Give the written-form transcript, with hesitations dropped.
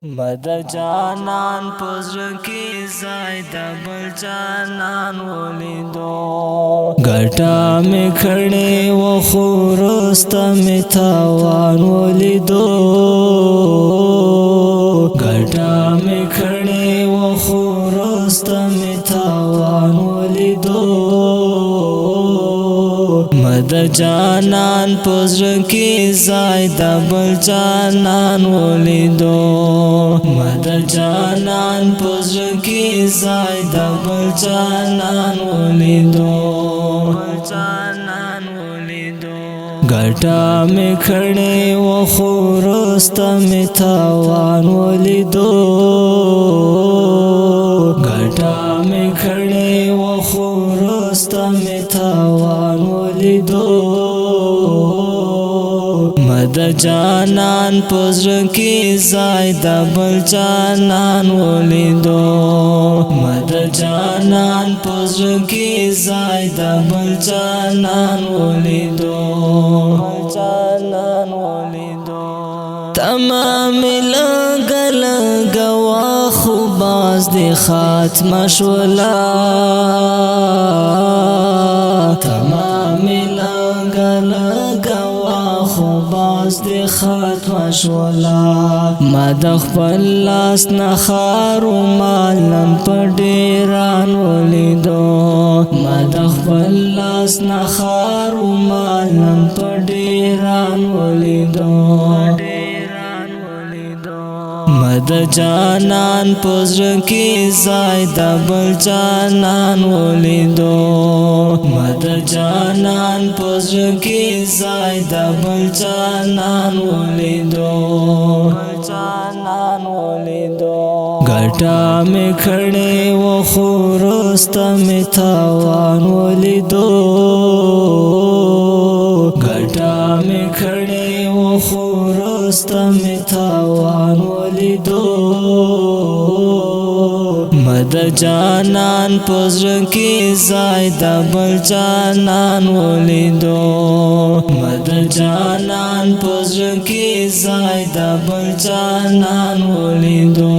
مد جانان پزر کی زائد بل جانان ولیدو گھٹا میں کھڑے و خورست میں تاوان ولیدو گھٹا میں کھڑے و خورست میں تاوان ولیدو مد جانان پزر کی زائد بل جانان ولیدو مد جانان پزر کی زائد بل جانان ولیدو گھٹا میں کھڑے و خورست میں تاوان ولیدو گھٹا میں کھڑے و خورست میں تاوان ولیدو مد جانان پزر کی زائد بل جانان ولیدو مد جانان پزر کی زائد بل جانان ولیدو تمام لگل گوا خوباز دی خاتم شولا تمام لگل گوا خوباز دی خاتم شولا ما دخپل لاس نخارو مالم پر ډیران ولیدو ما دخپل لاس نخارو مالم پر ډیران ولیدو مد جانان پزر کی زائد بل جانان ولیدو مد جانان پزر کی زائد بل جانان ولیدو گھٹا میں کھڑے و خورست میں تاوان ولیدو گھٹا میں کھڑے و خورست میں تاوان ولیدو مد جانان پزر کی زائد بل جانان ولیدو مد جانان پزر کی زائد بل جانان ولیدو